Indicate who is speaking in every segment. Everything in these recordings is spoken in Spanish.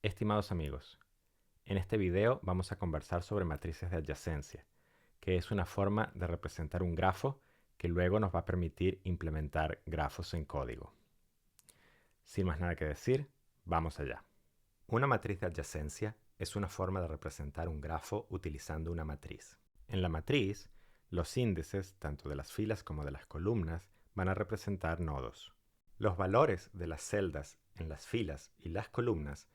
Speaker 1: Estimados amigos, en este video vamos a conversar sobre matrices de adyacencia, que es una forma de representar un grafo que luego nos va a permitir implementar grafos en código. Sin más nada que decir, vamos allá. Una matriz de adyacencia es una forma de representar un grafo utilizando una matriz. En la matriz, los índices, tanto de las filas como de las columnas, van a representar nodos. Los valores de las celdas en las filas y las columnas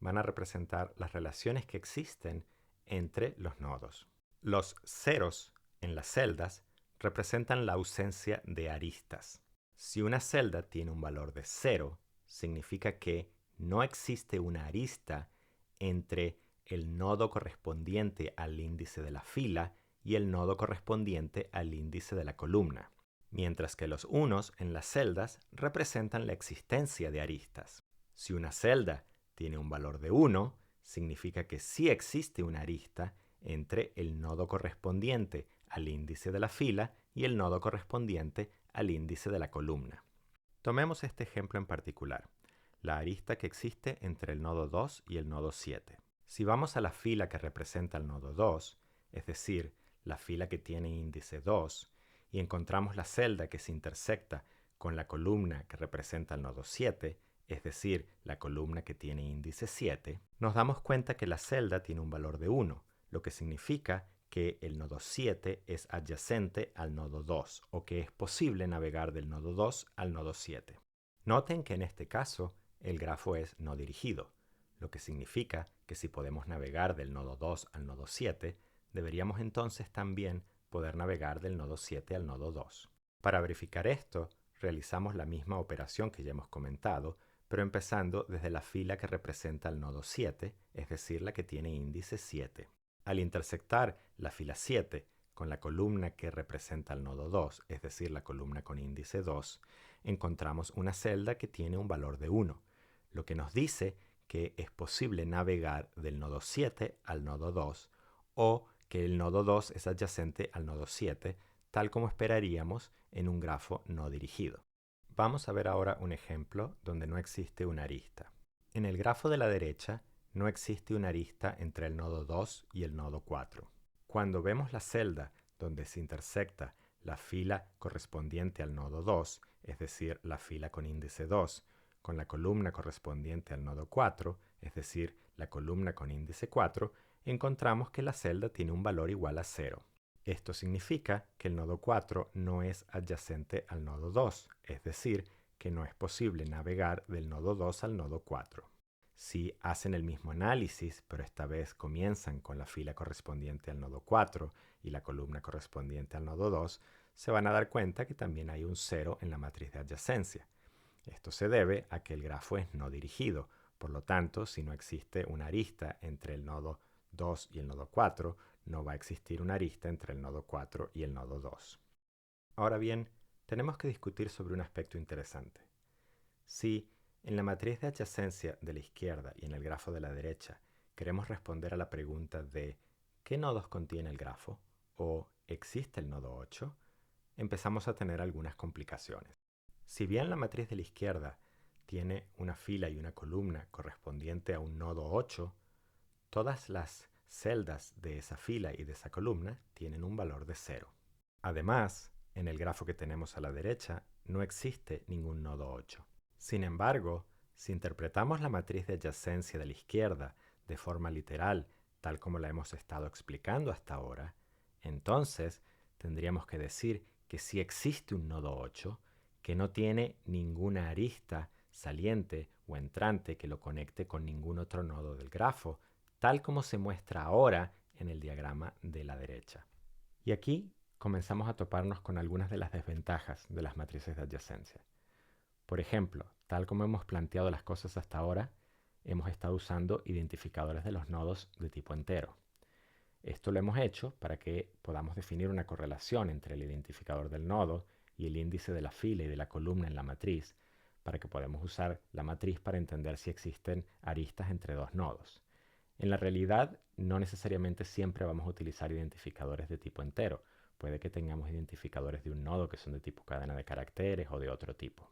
Speaker 1: van a representar las relaciones que existen entre los nodos. Los ceros en las celdas representan la ausencia de aristas. Si una celda tiene un valor de 0, significa que no existe una arista entre el nodo correspondiente al índice de la fila y el nodo correspondiente al índice de la columna, mientras que los unos en las celdas representan la existencia de aristas. Si una celda tiene un valor de 1, significa que sí existe una arista entre el nodo correspondiente al índice de la fila y el nodo correspondiente al índice de la columna. Tomemos este ejemplo en particular, la arista que existe entre el nodo 2 y el nodo 7. Si vamos a la fila que representa el nodo 2, es decir, la fila que tiene índice 2, y encontramos la celda que se intersecta con la columna que representa el nodo 7, es decir, la columna que tiene índice 7, nos damos cuenta que la celda tiene un valor de 1, lo que significa que el nodo 7 es adyacente al nodo 2, o que es posible navegar del nodo 2 al nodo 7. Noten que en este caso el grafo es no dirigido, lo que significa que si podemos navegar del nodo 2 al nodo 7, deberíamos entonces también poder navegar del nodo 7 al nodo 2. Para verificar esto, realizamos la misma operación que ya hemos comentado, pero empezando desde la fila que representa el nodo 7, es decir, la que tiene índice 7. Al intersectar la fila 7 con la columna que representa el nodo 2, es decir, la columna con índice 2, encontramos una celda que tiene un valor de 1, lo que nos dice que es posible navegar del nodo 7 al nodo 2 o que el nodo 2 es adyacente al nodo 7, tal como esperaríamos en un grafo no dirigido. Vamos a ver ahora un ejemplo donde no existe una arista. En el grafo de la derecha no existe una arista entre el nodo 2 y el nodo 4. Cuando vemos la celda donde se intersecta la fila correspondiente al nodo 2, es decir, la fila con índice 2, con la columna correspondiente al nodo 4, es decir, la columna con índice 4, encontramos que la celda tiene un valor igual a 0. Esto significa que el nodo 4 no es adyacente al nodo 2, es decir, que no es posible navegar del nodo 2 al nodo 4. Si hacen el mismo análisis, pero esta vez comienzan con la fila correspondiente al nodo 4 y la columna correspondiente al nodo 2, se van a dar cuenta que también hay un 0 en la matriz de adyacencia. Esto se debe a que el grafo es no dirigido, por lo tanto, si no existe una arista entre el nodo 2 y el nodo 4, no va a existir una arista entre el nodo 4 y el nodo 2. Ahora bien, tenemos que discutir sobre un aspecto interesante. Si en la matriz de adyacencia de la izquierda y en el grafo de la derecha queremos responder a la pregunta de ¿qué nodos contiene el grafo? O ¿existe el nodo 8? Empezamos a tener algunas complicaciones. Si bien la matriz de la izquierda tiene una fila y una columna correspondiente a un nodo 8, todas las celdas de esa fila y de esa columna tienen un valor de 0. Además, en el grafo que tenemos a la derecha no existe ningún nodo 8. Sin embargo, si interpretamos la matriz de adyacencia de la izquierda de forma literal, tal como la hemos estado explicando hasta ahora, entonces tendríamos que decir que sí existe un nodo 8 que no tiene ninguna arista saliente o entrante que lo conecte con ningún otro nodo del grafo, tal como se muestra ahora en el diagrama de la derecha. Y aquí comenzamos a toparnos con algunas de las desventajas de las matrices de adyacencia. Por ejemplo, tal como hemos planteado las cosas hasta ahora, hemos estado usando identificadores de los nodos de tipo entero. Esto lo hemos hecho para que podamos definir una correlación entre el identificador del nodo y el índice de la fila y de la columna en la matriz, para que podamos usar la matriz para entender si existen aristas entre dos nodos. En la realidad, no necesariamente siempre vamos a utilizar identificadores de tipo entero. Puede que tengamos identificadores de un nodo que son de tipo cadena de caracteres o de otro tipo.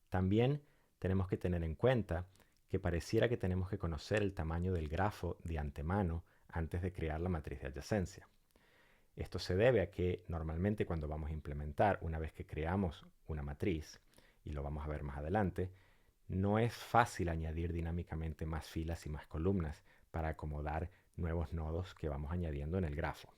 Speaker 1: También tenemos que tener en cuenta que pareciera que tenemos que conocer el tamaño del grafo de antemano antes de crear la matriz de adyacencia. Esto se debe a que normalmente cuando vamos a implementar, una vez que creamos una matriz, y lo vamos a ver más adelante, no es fácil añadir dinámicamente más filas y más columnas para acomodar nuevos nodos que vamos añadiendo en el grafo.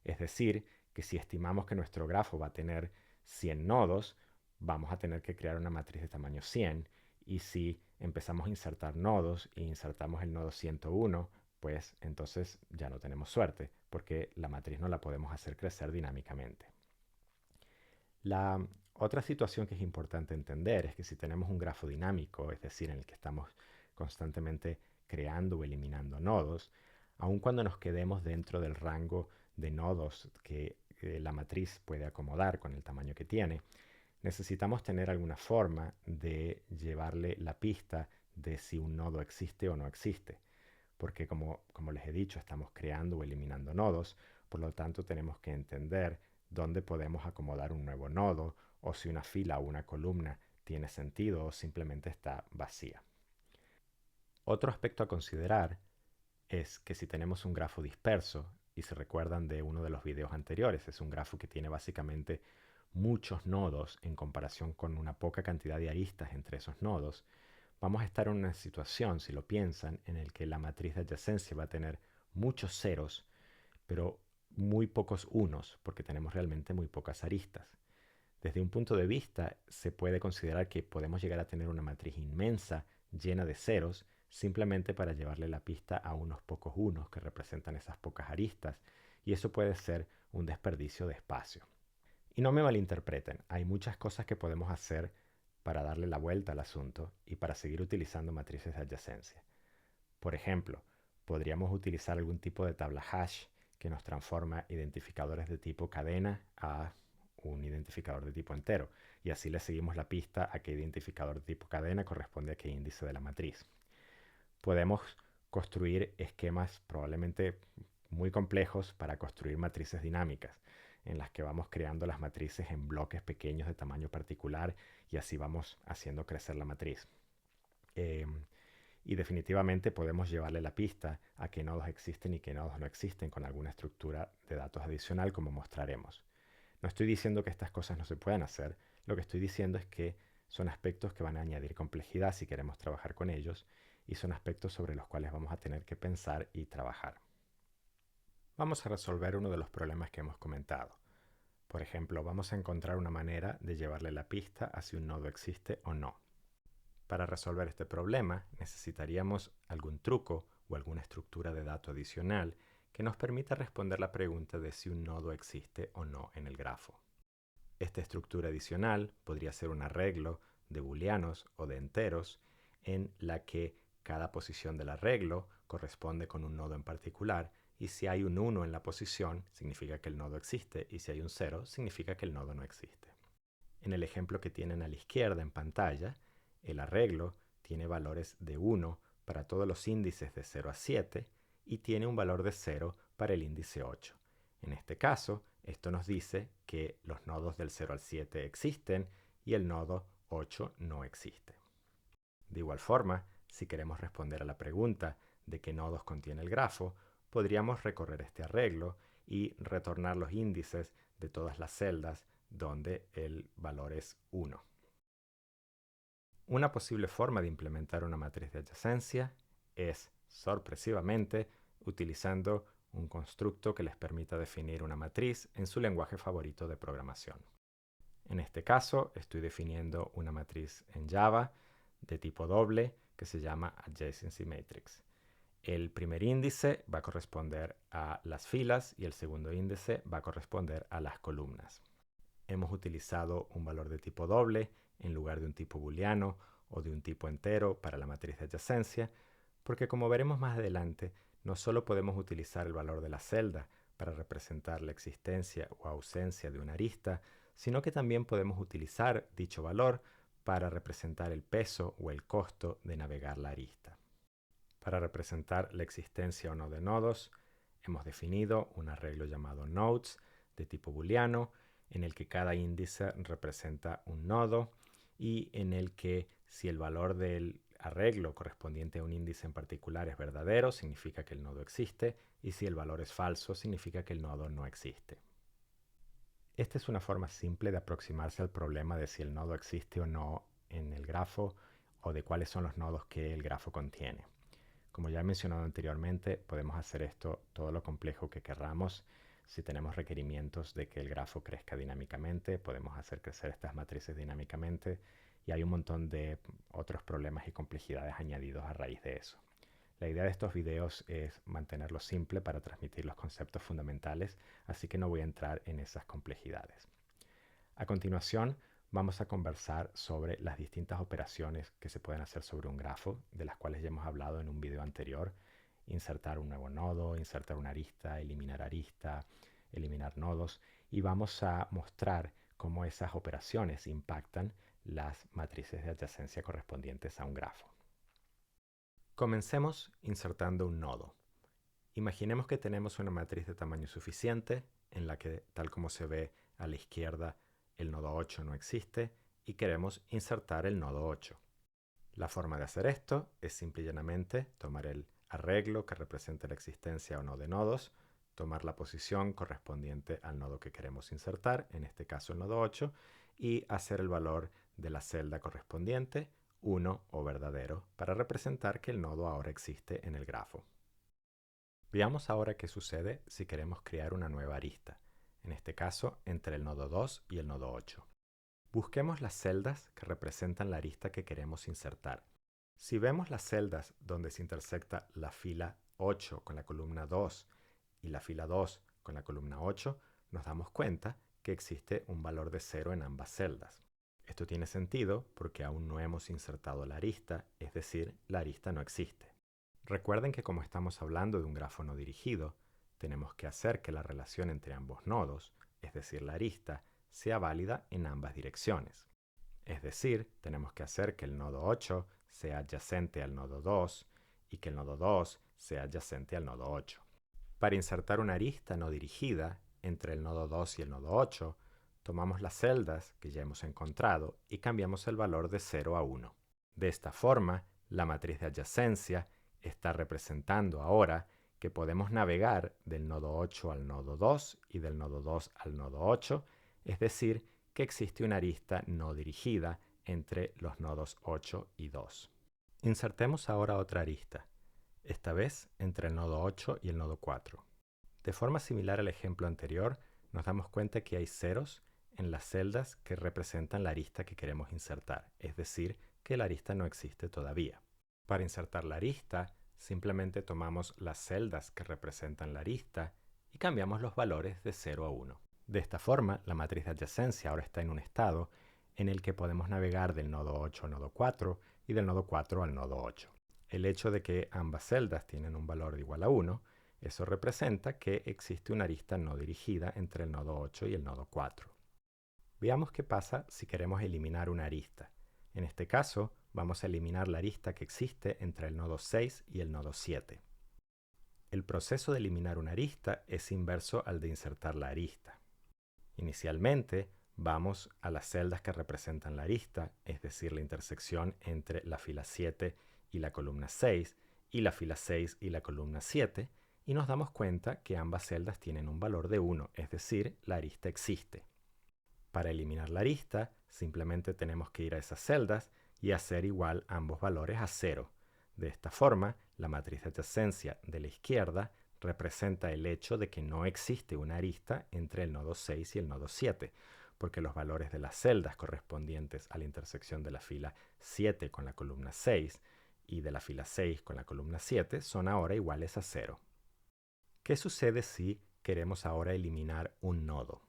Speaker 1: Es decir, que si estimamos que nuestro grafo va a tener 100 nodos, vamos a tener que crear una matriz de tamaño 100, y si empezamos a insertar nodos e insertamos el nodo 101, pues entonces ya no tenemos suerte, porque la matriz no la podemos hacer crecer dinámicamente. La otra situación que es importante entender es que si tenemos un grafo dinámico, es decir, en el que estamos constantemente creando o eliminando nodos, aun cuando nos quedemos dentro del rango de nodos que la matriz puede acomodar con el tamaño que tiene, necesitamos tener alguna forma de llevarle la pista de si un nodo existe o no existe. Porque como les he dicho, estamos creando o eliminando nodos, por lo tanto tenemos que entender dónde podemos acomodar un nuevo nodo, o si una fila o una columna tiene sentido o simplemente está vacía. Otro aspecto a considerar es que si tenemos un grafo disperso, y se recuerdan de uno de los videos anteriores, es un grafo que tiene básicamente muchos nodos en comparación con una poca cantidad de aristas entre esos nodos, vamos a estar en una situación, si lo piensan, en el que la matriz de adyacencia va a tener muchos ceros, pero muy pocos unos, porque tenemos realmente muy pocas aristas. Desde un punto de vista, se puede considerar que podemos llegar a tener una matriz inmensa, llena de ceros, simplemente para llevarle la pista a unos pocos unos que representan esas pocas aristas, y eso puede ser un desperdicio de espacio. Y no me malinterpreten, hay muchas cosas que podemos hacer para darle la vuelta al asunto y para seguir utilizando matrices de adyacencia. Por ejemplo, podríamos utilizar algún tipo de tabla hash que nos transforma identificadores de tipo cadena a un identificador de tipo entero, y así le seguimos la pista a qué identificador de tipo cadena corresponde a qué índice de la matriz. Podemos construir esquemas probablemente muy complejos para construir matrices dinámicas, en las que vamos creando las matrices en bloques pequeños de tamaño particular, y así vamos haciendo crecer la matriz. Y definitivamente podemos llevarle la pista a qué nodos existen y qué nodos no existen con alguna estructura de datos adicional, como mostraremos. No estoy diciendo que estas cosas no se puedan hacer, lo que estoy diciendo es que son aspectos que van a añadir complejidad si queremos trabajar con ellos, y son aspectos sobre los cuales vamos a tener que pensar y trabajar. Vamos a resolver uno de los problemas que hemos comentado. Por ejemplo, vamos a encontrar una manera de llevarle la pista a si un nodo existe o no. Para resolver este problema necesitaríamos algún truco o alguna estructura de dato adicional que nos permita responder la pregunta de si un nodo existe o no en el grafo. Esta estructura adicional podría ser un arreglo de booleanos o de enteros en la que cada posición del arreglo corresponde con un nodo en particular, y si hay un 1 en la posición significa que el nodo existe, y si hay un 0 significa que el nodo no existe. En el ejemplo que tienen a la izquierda en pantalla, el arreglo tiene valores de 1 para todos los índices de 0 a 7 y tiene un valor de 0 para el índice 8. En este caso, esto nos dice que los nodos del 0 al 7 existen y el nodo 8 no existe. De igual forma, si queremos responder a la pregunta de qué nodos contiene el grafo, podríamos recorrer este arreglo y retornar los índices de todas las celdas donde el valor es 1. Una posible forma de implementar una matriz de adyacencia es, sorpresivamente, utilizando un constructo que les permita definir una matriz en su lenguaje favorito de programación. En este caso, estoy definiendo una matriz en Java de tipo doble que se llama Adjacency Matrix. El primer índice va a corresponder a las filas y el segundo índice va a corresponder a las columnas. Hemos utilizado un valor de tipo doble en lugar de un tipo booleano o de un tipo entero para la matriz de adyacencia, porque como veremos más adelante, no solo podemos utilizar el valor de la celda para representar la existencia o ausencia de una arista, sino que también podemos utilizar dicho valor para representar el peso o el costo de navegar la arista. Para representar la existencia o no de nodos, hemos definido un arreglo llamado nodes de tipo booleano, en el que cada índice representa un nodo y en el que si el valor del arreglo correspondiente a un índice en particular es verdadero, significa que el nodo existe, y si el valor es falso, significa que el nodo no existe. Esta es una forma simple de aproximarse al problema de si el nodo existe o no en el grafo o de cuáles son los nodos que el grafo contiene. Como ya he mencionado anteriormente, podemos hacer esto todo lo complejo que querramos. Si tenemos requerimientos de que el grafo crezca dinámicamente, podemos hacer crecer estas matrices dinámicamente y hay un montón de otros problemas y complejidades añadidos a raíz de eso. La idea de estos videos es mantenerlo simple para transmitir los conceptos fundamentales, así que no voy a entrar en esas complejidades. A continuación, vamos a conversar sobre las distintas operaciones que se pueden hacer sobre un grafo, de las cuales ya hemos hablado en un video anterior. Insertar un nuevo nodo, insertar una arista, eliminar nodos, y vamos a mostrar cómo esas operaciones impactan las matrices de adyacencia correspondientes a un grafo. Comencemos insertando un nodo. Imaginemos que tenemos una matriz de tamaño suficiente en la que, tal como se ve a la izquierda, el nodo 8 no existe y queremos insertar el nodo 8. La forma de hacer esto es simple y llanamente tomar el arreglo que representa la existencia o no de nodos, tomar la posición correspondiente al nodo que queremos insertar, en este caso el nodo 8, y hacer el valor de la celda correspondiente 1 o verdadero para representar que el nodo ahora existe en el grafo. Veamos ahora qué sucede si queremos crear una nueva arista, en este caso entre el nodo 2 y el nodo 8. Busquemos las celdas que representan la arista que queremos insertar. Si vemos las celdas donde se intersecta la fila 8 con la columna 2 y la fila 2 con la columna 8, nos damos cuenta que existe un valor de 0 en ambas celdas. Esto tiene sentido porque aún no hemos insertado la arista, es decir, la arista no existe. Recuerden que como estamos hablando de un grafo no dirigido, tenemos que hacer que la relación entre ambos nodos, es decir, la arista, sea válida en ambas direcciones. Es decir, tenemos que hacer que el nodo 8 sea adyacente al nodo 2 y que el nodo 2 sea adyacente al nodo 8. Para insertar una arista no dirigida entre el nodo 2 y el nodo 8, tomamos las celdas que ya hemos encontrado y cambiamos el valor de 0 a 1. De esta forma, la matriz de adyacencia está representando ahora que podemos navegar del nodo 8 al nodo 2 y del nodo 2 al nodo 8, es decir, que existe una arista no dirigida entre los nodos 8 y 2. Insertemos ahora otra arista, esta vez entre el nodo 8 y el nodo 4. De forma similar al ejemplo anterior, nos damos cuenta que hay ceros en las celdas que representan la arista que queremos insertar, es decir, que la arista no existe todavía. Para insertar la arista, simplemente tomamos las celdas que representan la arista y cambiamos los valores de 0 a 1. De esta forma, la matriz de adyacencia ahora está en un estado en el que podemos navegar del nodo 8 al nodo 4 y del nodo 4 al nodo 8. El hecho de que ambas celdas tienen un valor de igual a 1, eso representa que existe una arista no dirigida entre el nodo 8 y el nodo 4. Veamos qué pasa si queremos eliminar una arista. En este caso, vamos a eliminar la arista que existe entre el nodo 6 y el nodo 7. El proceso de eliminar una arista es inverso al de insertar la arista. Inicialmente, vamos a las celdas que representan la arista, es decir, la intersección entre la fila 7 y la columna 6, y la fila 6 y la columna 7, y nos damos cuenta que ambas celdas tienen un valor de 1, es decir, la arista existe. Para eliminar la arista, simplemente tenemos que ir a esas celdas y hacer igual ambos valores a 0. De esta forma, la matriz de adyacencia de la izquierda representa el hecho de que no existe una arista entre el nodo 6 y el nodo 7, porque los valores de las celdas correspondientes a la intersección de la fila 7 con la columna 6 y de la fila 6 con la columna 7 son ahora iguales a 0. ¿Qué sucede si queremos ahora eliminar un nodo?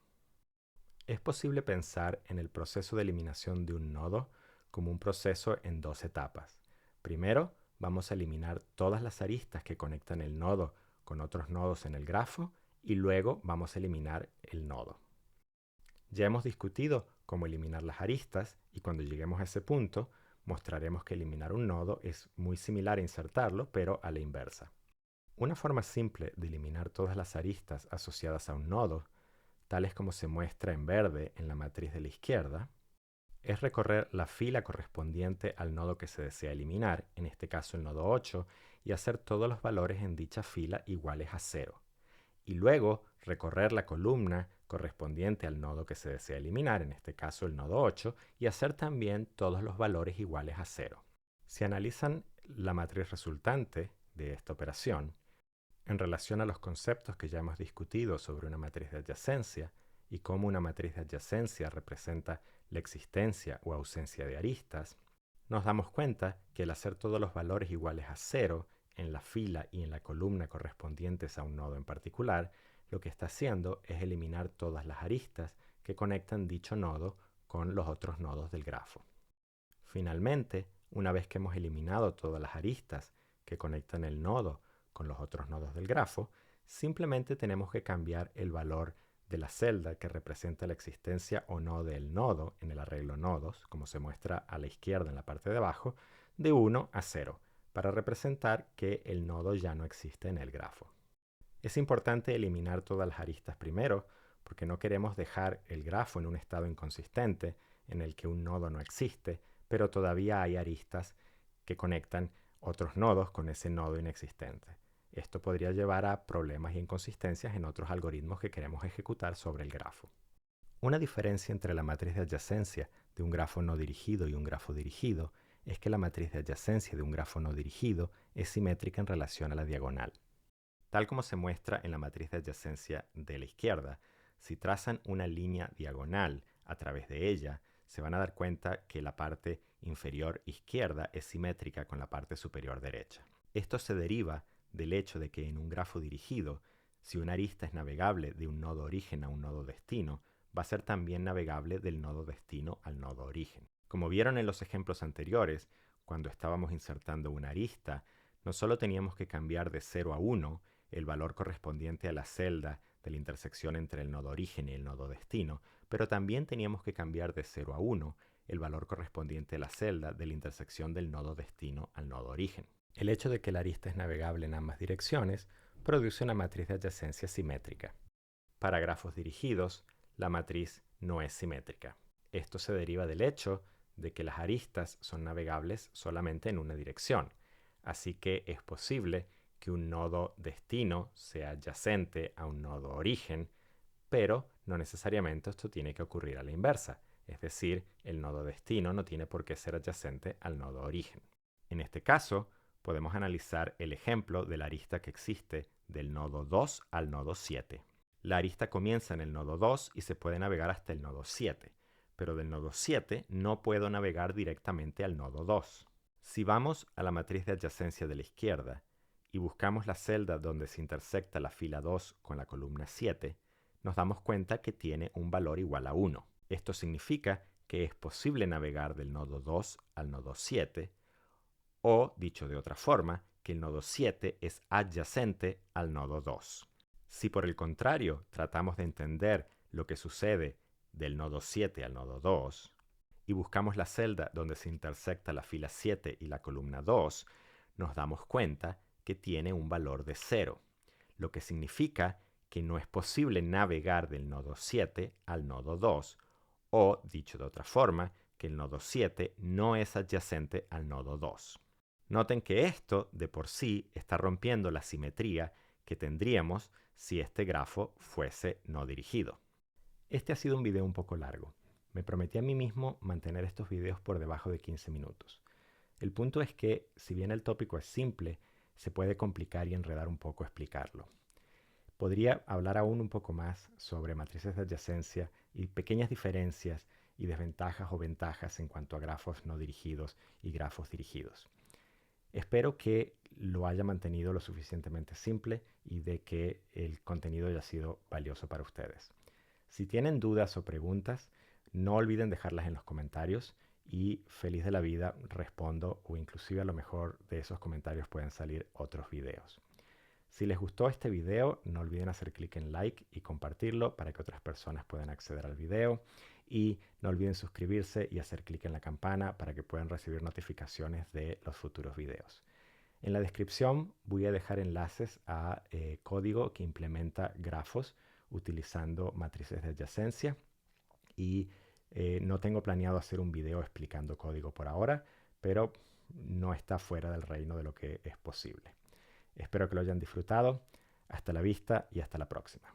Speaker 1: Es posible pensar en el proceso de eliminación de un nodo como un proceso en dos etapas. Primero, vamos a eliminar todas las aristas que conectan el nodo con otros nodos en el grafo y luego vamos a eliminar el nodo. Ya hemos discutido cómo eliminar las aristas y cuando lleguemos a ese punto mostraremos que eliminar un nodo es muy similar a insertarlo, pero a la inversa. Una forma simple de eliminar todas las aristas asociadas a un nodo, tales como se muestra en verde en la matriz de la izquierda, es recorrer la fila correspondiente al nodo que se desea eliminar, en este caso el nodo 8, y hacer todos los valores en dicha fila iguales a 0. Y luego recorrer la columna correspondiente al nodo que se desea eliminar, en este caso el nodo 8, y hacer también todos los valores iguales a 0. Si analizan la matriz resultante de esta operación, en relación a los conceptos que ya hemos discutido sobre una matriz de adyacencia y cómo una matriz de adyacencia representa la existencia o ausencia de aristas, nos damos cuenta que el hacer todos los valores iguales a 0 en la fila y en la columna correspondientes a un nodo en particular, lo que está haciendo es eliminar todas las aristas que conectan dicho nodo con los otros nodos del grafo. Finalmente, una vez que hemos eliminado todas las aristas que conectan el nodo con los otros nodos del grafo, simplemente tenemos que cambiar el valor de la celda que representa la existencia o no del nodo en el arreglo nodos, como se muestra a la izquierda en la parte de abajo, de 1 a 0, para representar que el nodo ya no existe en el grafo. Es importante eliminar todas las aristas primero, porque no queremos dejar el grafo en un estado inconsistente en el que un nodo no existe, pero todavía hay aristas que conectan otros nodos con ese nodo inexistente. Esto podría llevar a problemas e inconsistencias en otros algoritmos que queremos ejecutar sobre el grafo. Una diferencia entre la matriz de adyacencia de un grafo no dirigido y un grafo dirigido es que la matriz de adyacencia de un grafo no dirigido es simétrica en relación a la diagonal. Tal como se muestra en la matriz de adyacencia de la izquierda, si trazan una línea diagonal a través de ella, se van a dar cuenta que la parte inferior izquierda es simétrica con la parte superior derecha. Esto se deriva del hecho de que en un grafo dirigido, si una arista es navegable de un nodo origen a un nodo destino, va a ser también navegable del nodo destino al nodo origen. Como vieron en los ejemplos anteriores, cuando estábamos insertando una arista, no solo teníamos que cambiar de 0 a 1 el valor correspondiente a la celda de la intersección entre el nodo origen y el nodo destino, pero también teníamos que cambiar de 0 a 1 el valor correspondiente a la celda de la intersección del nodo destino al nodo origen. El hecho de que la arista es navegable en ambas direcciones produce una matriz de adyacencia simétrica. Para grafos dirigidos, la matriz no es simétrica. Esto se deriva del hecho de que las aristas son navegables solamente en una dirección, así que es posible que un nodo destino sea adyacente a un nodo origen, pero no necesariamente esto tiene que ocurrir a la inversa, es decir, el nodo destino no tiene por qué ser adyacente al nodo origen. En este caso, podemos analizar el ejemplo de la arista que existe del nodo 2 al nodo 7. La arista comienza en el nodo 2 y se puede navegar hasta el nodo 7, pero del nodo 7 no puedo navegar directamente al nodo 2. Si vamos a la matriz de adyacencia de la izquierda y buscamos la celda donde se intersecta la fila 2 con la columna 7, nos damos cuenta que tiene un valor igual a 1. Esto significa que es posible navegar del nodo 2 al nodo 7, o, dicho de otra forma, que el nodo 7 es adyacente al nodo 2. Si por el contrario tratamos de entender lo que sucede del nodo 7 al nodo 2 y buscamos la celda donde se intersecta la fila 7 y la columna 2, nos damos cuenta que tiene un valor de 0, lo que significa que no es posible navegar del nodo 7 al nodo 2, o, dicho de otra forma, que el nodo 7 no es adyacente al nodo 2. Noten que esto de por sí está rompiendo la simetría que tendríamos si este grafo fuese no dirigido. Este ha sido un video un poco largo. Me prometí a mí mismo mantener estos videos por debajo de 15 minutos. El punto es que, si bien el tópico es simple, se puede complicar y enredar un poco explicarlo. Podría hablar aún un poco más sobre matrices de adyacencia y pequeñas diferencias y desventajas o ventajas en cuanto a grafos no dirigidos y grafos dirigidos. Espero que lo haya mantenido lo suficientemente simple y de que el contenido haya sido valioso para ustedes. Si tienen dudas o preguntas, no olviden dejarlas en los comentarios y feliz de la vida respondo, o inclusive a lo mejor de esos comentarios pueden salir otros videos. Si les gustó este video, no olviden hacer clic en like y compartirlo para que otras personas puedan acceder al video. Y no olviden suscribirse y hacer clic en la campana para que puedan recibir notificaciones de los futuros videos. En la descripción voy a dejar enlaces a código que implementa grafos utilizando matrices de adyacencia. Y No tengo planeado hacer un video explicando código por ahora, pero no está fuera del reino de lo que es posible. Espero que lo hayan disfrutado. Hasta la vista y hasta la próxima.